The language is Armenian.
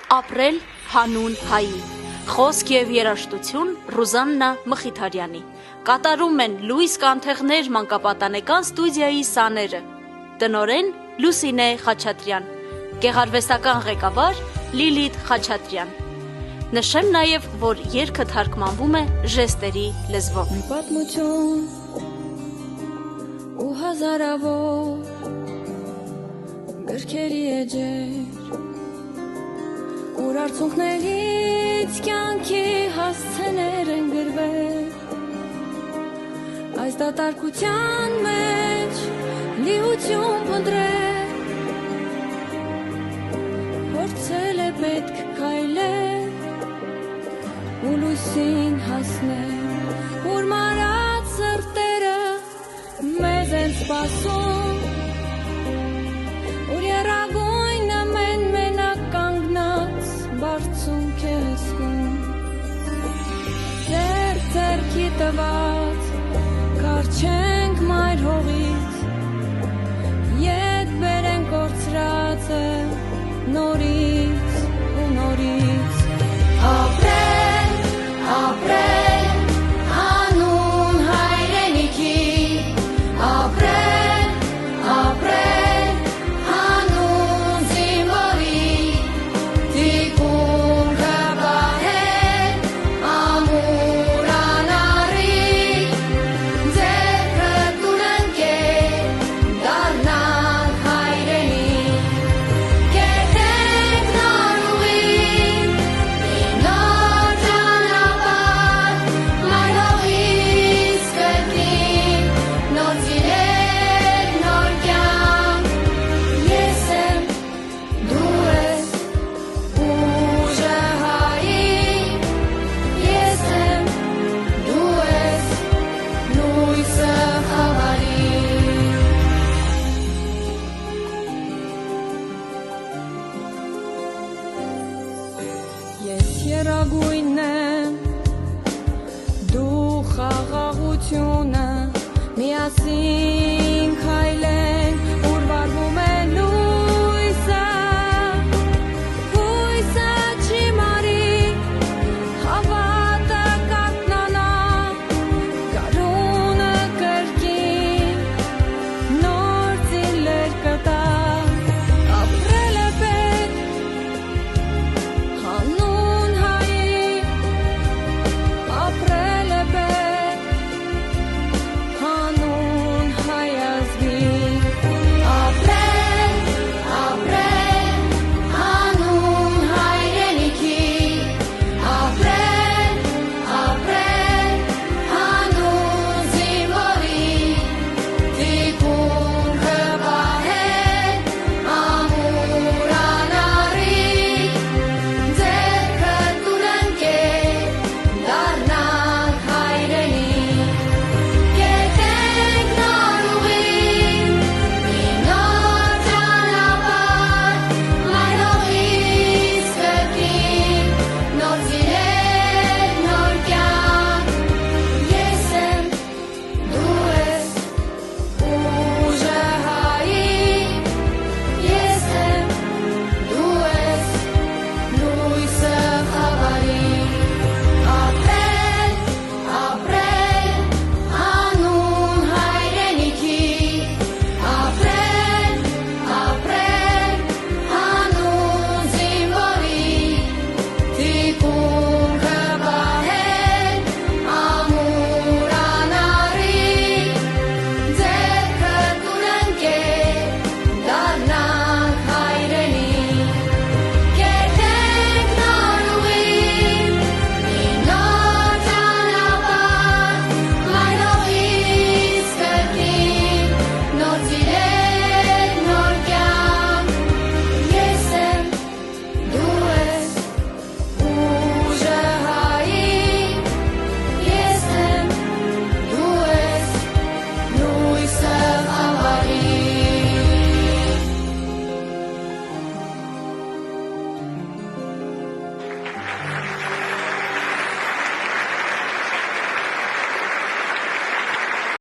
Ապրել հանուն հայի։ Խոսք և երաժշտություն Ռուզաննա Մխիթարյանի։ Կատարում են Լուիս Կանթեղներ մանկապատանեկան ստուդիայի սաները։ Տնօրեն Լուսինե Խաչատրյան։ Գեղարվեստական ղեկավար Լիլիթ Խաչատրյան։ Նշեմ նաև, որ երգը թարգմանվում է ժեստերի լեզվով։ Մի պատմություն ու հազարավոր գրքերի էջեր, ուր արցունքներից կյանքի հասցեներ են գրվել, այս դատարկության մեջ լիություն փնտրել, փորձել է պետք քայլել ու լույսին հասնել, ուր մարած սրտերը մեզ են սպասում, ուր եռագույնը մենակ կանգնած բարձունք է հսկում, ձեռքի տված կառչենք մայր հողից, ետ բերենք կորցրածը նորից ու նորից, ապրել հանուն հայրենիքի, ապրել հանուն զինվորի, թիկունքը պահել ամուր անառի, ձեռքը տուն ընկել դառնալ հայրենի, կերտենք նոր ուղի, նոր ճանապարհ, մայր հողից կրկին, նոր սիրել, նոր կյանք, ես եմ, դու ես, ուժը հայի, ես եմ, դու ես, լույսը խավարի։ Ես եռագույնն եմ, դու խաղաղությունը, միասին